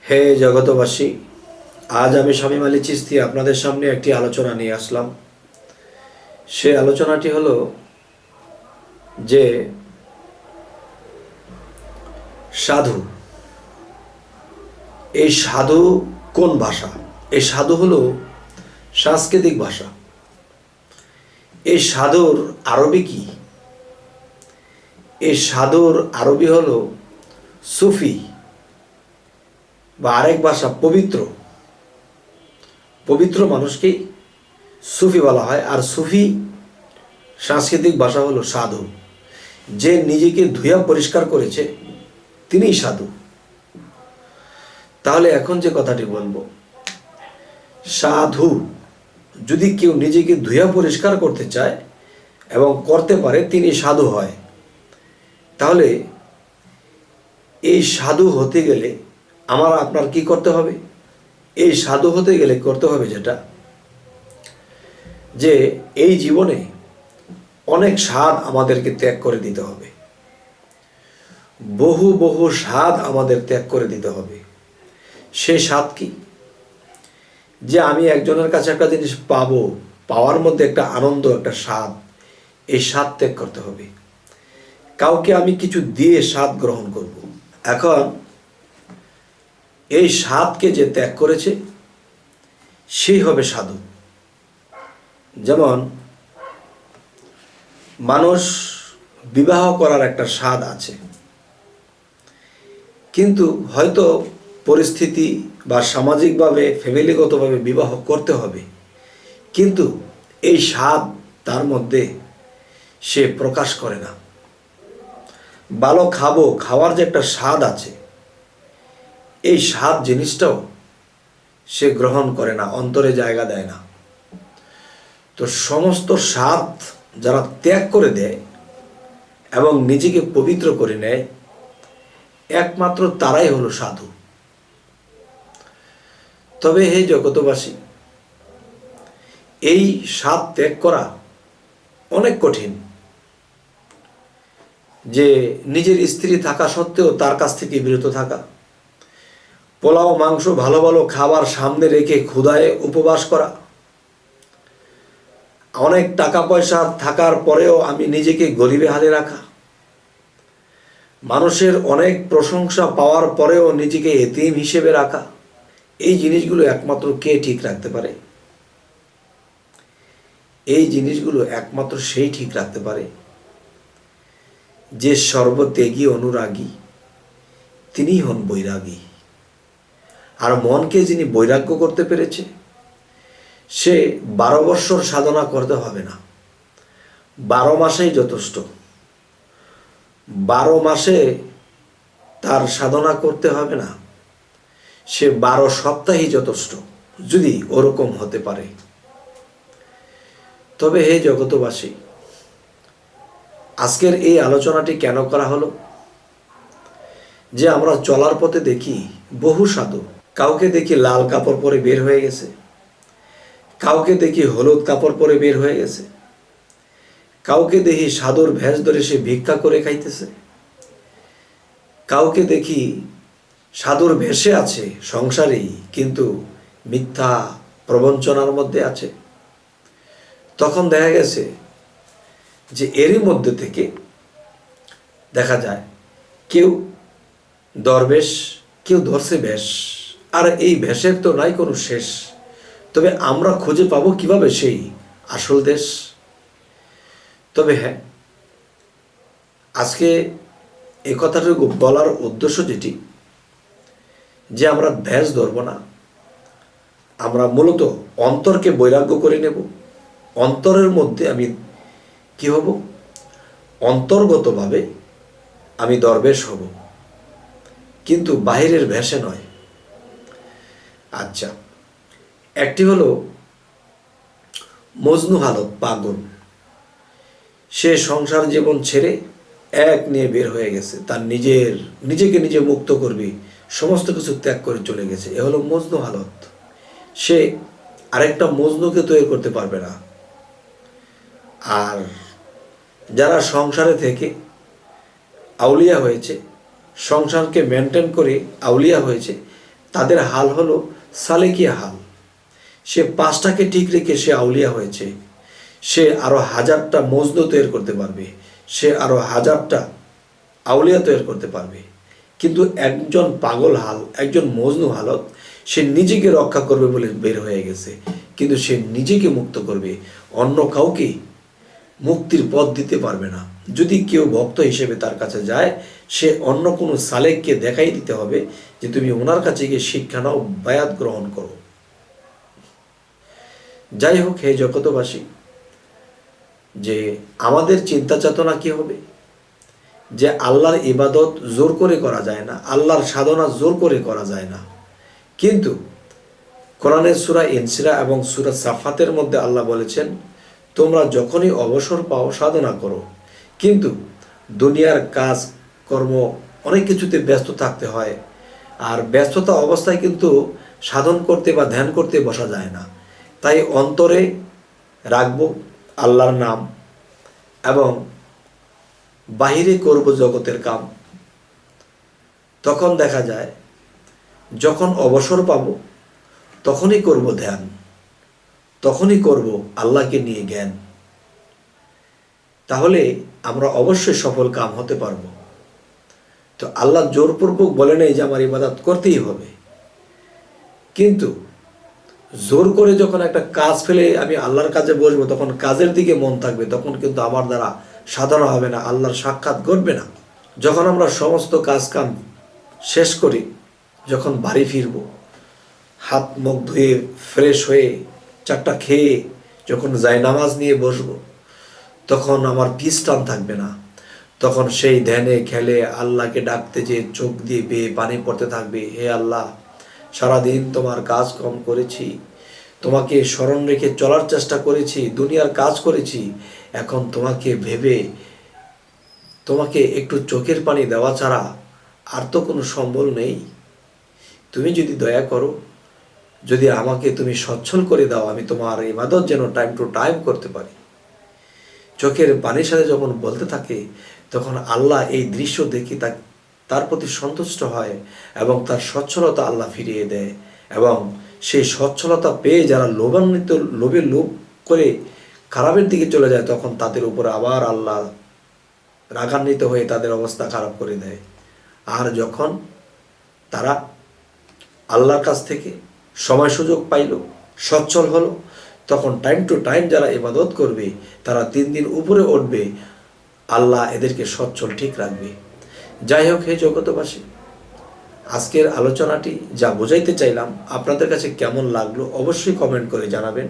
হে জগতবাসী, আজ আমি শামীম আলী চিশতি আপনাদের সামনে একটি আলোচনা নিয়ে আসলাম। সে আলোচনাটি হলো যে সাধু। এই সাধু কোন ভাষা? এই সাধু হলো সাংস্কৃতিক ভাষা। এই সাধুর আরবি কি? এই সাধুর আরবি হলো সুফি, বা আরেক ভাষা পবিত্র। পবিত্র মানুষকেই সুফি বলা হয়। আর সুফি সাংস্কৃতিক ভাষা হলো সাধু। যে নিজেকে ধুয়া পরিষ্কার করেছে তিনিই সাধু। তাহলে এখন যে কথাটি বলবো, সাধু যদি কেউ নিজেকে ধুয়া পরিষ্কার করতে চায় এবং করতে পারে, তিনি সাধু হয়। তাহলে এই সাধু হতে গেলে আমার আপনার কি করতে হবে? এই সাধু হতে গেলে করতে হবে যেটা, যে এই জীবনে অনেক স্বাদ আমাদেরকে ত্যাগ করে দিতে হবে। বহু বহু স্বাদ আমাদের ত্যাগ করে দিতে হবে। সেই স্বাদ কি? যে আমি একজনের কাছে একটা জিনিস পাবো, পাওয়ার মধ্যে একটা আনন্দ, একটা স্বাদ, এই স্বাদ ত্যাগ করতে হবে। কাউকে আমি কিছু দিয়ে স্বাদ গ্রহণ করব। এখন এই স্বাদকে যে ত্যাগ করেছে সেই হবে সাধু। যেমন মানুষ বিবাহ করার একটা স্বাদ আছে, কিন্তু হয়তো পরিস্থিতি বা সামাজিকভাবে ফ্যামিলিগতভাবে বিবাহ করতে হবে, কিন্তু এই স্বাদ তার মধ্যে সে প্রকাশ করে না। ভালো খাবো, খাওয়ার যে একটা স্বাদ আছে, এই স্বাদ জিনিসটাও সে গ্রহণ করে না, অন্তরে জায়গা দেয় না। তো সমস্ত স্বাদ যারা ত্যাগ করে দেয় এবং নিজেকে পবিত্র করে নেয়, একমাত্র তারাই হলো সাধু। তবে হে জগতবাসী, এই স্বাদ ত্যাগ করা অনেক কঠিন। যে নিজের স্ত্রী থাকা সত্ত্বেও তার কাছ থেকে বিরত থাকা, পোলাও মাংস ভালো ভালো খাবার সামনে রেখে ক্ষুধায় উপবাস করা, অনেক টাকা পয়সা থাকার পরেও আমি নিজেকে গরিবে হালে রাখা, মানুষের অনেক প্রশংসা পাওয়ার পরেও নিজেকে এতিম হিসেবে রাখা, এই জিনিসগুলো একমাত্র কে ঠিক রাখতে পারে? এই জিনিসগুলো একমাত্র সেই ঠিক রাখতে পারে যে সর্বত্যাগী অনুরাগী, তিনিই হন বৈরাগী। আর মনকে যিনি বৈরাগ্য করতে পেরেছে, সে 12 বৎসর সাধনা করতে হবে না, 12 মাসেই যথেষ্ট। 12 মাসে তার সাধনা করতে হবে না, সে 12 সপ্তাহেই যথেষ্ট, যদি ওরকম হতে পারে। তবে হে জগতবাসী, আজকের এই আলোচনাটি কেন করা হলো? যে আমরা চলার পথে দেখি বহু সাধু, কাউকে দেখি লাল কাপড় পরে বের হয়ে গেছে, কাউকে দেখি হলুদ কাপড় পরে বের হয়ে গেছে, কাউকে দেখি সাধুর ভেষ ধরে সে ভিক্ষা করে খাইতেছে, কাউকে দেখি সাধুর ভেষে আছে সংসারেই, কিন্তু মিথ্যা প্রবঞ্চনার মধ্যে আছে। তখন দেখা গেছে যে এরই মধ্যে থেকে দেখা যায় কেউ দরবেশ, কেউ ধরছে ভেষ। আর এই ভেষের তো নাই কোনো শেষ। তবে আমরা খুঁজে পাবো কিভাবে সেই আসল দেশ? তবে হ্যাঁ, আজকে এই কথাটুকু বলার উদ্দেশ্য যেটি, যে আমরা ভেষ ধরব না, আমরা মূলত অন্তরকে বৈরাগ্য করে নেব। অন্তরের মধ্যে আমি কি হব? অন্তর্গতভাবে আমি দরবেশ হব, কিন্তু বাহিরের ভেষে নয়। আচ্ছা, একটি হলো মজনু হালত, পাগল। সে সংসার জীবন ছেড়ে এক নিয়ে বের হয়ে গেছে, তার নিজেকে নিজে মুক্ত করবে, সমস্ত কিছু ত্যাগ করে চলে গেছে। এ হলো মজনু হালত। সে আরেকটা মজনুকে তৈরি করতে পারবে না। আর যারা সংসারে থেকে আউলিয়া হয়েছে, সংসারকে মেনটেন করে আউলিয়া হয়েছে, তাদের হাল হলো সালেকিয়া হাল। সে 5টাকে ঠিক রেখে সে আউলিয়া হয়েছে। সে আরো 1000টা মজনু তৈরি করতে পারবে, সে আরো 1000টা আউলিয়া তৈরি করতে পারবে। কিন্তু একজন পাগল হাল, একজন মজনু হালত, সে নিজেকে রক্ষা করবে বলে বের হয়ে গেছে, কিন্তু সে নিজেকে মুক্ত করবে, অন্য কাউকে মুক্তির পথ দিতে পারবে না। যদি কেউ ভক্ত হিসেবে তার কাছে যায়, সে অন্য কোনো সালেককে দেখাই দিতে হবে যে তুমি ওনার কাছে গিয়ে শিক্ষা নাও, বায়াত গ্রহণ করো। যাই হোক, হে জগতবাসী, যে আমাদের চিন্তা চেতনা কি হবে যে আল্লাহর ইবাদত জোর করে করা যায় না, আল্লাহর সাধনা জোর করে করা যায় না। কিন্তু কোরআনের সূরা ইনসিরা এবং সূরা সাফাতের মধ্যে আল্লাহ বলেছেন, তোমরা যখনই অবসর পাও সাধনা করো। কিন্তু দুনিয়ার কাজ কর্ম অনেক কিছুতে ব্যস্ত থাকতে হয়, আর ব্যস্ততা অবস্থায় কিন্তু সাধন করতে বা ধ্যান করতে বসা যায় না। তাই অন্তরে রাখবো আল্লাহর নাম এবং বাহিরে করব জগতের কাম। তখন দেখা যায় যখন অবসর পাব তখনই করব ধ্যান, তখনই করব আল্লাহকে নিয়ে জ্ঞান। তাহলে আমরা অবশ্যই সফল কাম হতে পারব। তো আল্লাহ জোরপূর্বক বলে নেই যে আমার ইবাদত করতেই হবে, কিন্তু জোর করে যখন একটা কাজ ফেলে আমি আল্লাহর কাজে বসবো, তখন কাজের দিকে মন থাকবে, তখন কিন্তু আমার দ্বারা সাধনা হবে না, আল্লাহর সাক্ষাৎ ঘটবে না। যখন আমরা সমস্ত কাজ কাম শেষ করি, যখন বাড়ি ফিরব, হাত মুখ ধুয়ে ফ্রেশ হয়ে চারটা খেয়ে যখন যাই নামাজ নিয়ে বসবো, তখন আমার পিছ টান থাকবে না। তখন সেই ধ্যানে খেলে আল্লাহকে ডাকতে যে চোখ দিয়ে বেয়ে পানি পড়তে থাকবে, হে আল্লাহ, সারাদিন তোমার কাজ কম করেছি, তোমাকে স্মরণ রেখে চলার চেষ্টা করেছি, দুনিয়ার কাজ করেছি, এখন তোমাকে ভেবে তোমাকে একটু চোখের পানি দেওয়া ছাড়া আর তো কোনো সম্বল নেই। তুমি যদি দয়া করো, যদি আমাকে তুমি সচ্ছল করে দাও, আমি তোমার ইবাদত যেন টাইম টু টাইম করতে পারি। চোখের পানির সাথে যখন বলতে থাকে, তখন আল্লাহ এই দৃশ্য দেখি তার প্রতি সন্তুষ্ট হয় এবং তার সচ্ছলতা আল্লাহ ফিরিয়ে দেয়। এবং সেই সচ্ছলতা পেয়ে যারা লোভে লোভ করে খারাপের দিকে চলে যায়, তখন তাদের উপরে আবার আল্লাহ রাগান্বিত হয়ে তাদের অবস্থা খারাপ করে দেয়। আর যখন তারা আল্লাহর কাছ থেকে সময় সুযোগ পাইল, সচ্ছল হলো, তখন টাইম টু টাইম যারা ইবাদত করবে তারা 3 দিন উপরে উঠবে, আল্লাহ এদেরকে সচ্ছল ঠিক রাখবে। যাই হোক, হে জগতবাসী, আজকের আলোচনাটি যা বোঝাইতে চাইলাম আপনাদের কাছে কেমন লাগলো অবশ্যই কমেন্ট করে জানাবেন।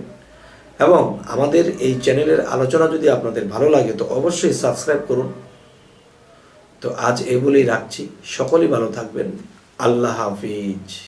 এবং আমাদের এই চ্যানেলের আলোচনা যদি আপনাদের ভালো লাগে তো অবশ্যই সাবস্ক্রাইব করুন। তো আজ এই বলেই রাখছি, সকলেই ভালো থাকবেন। আল্লাহ হাফিজ।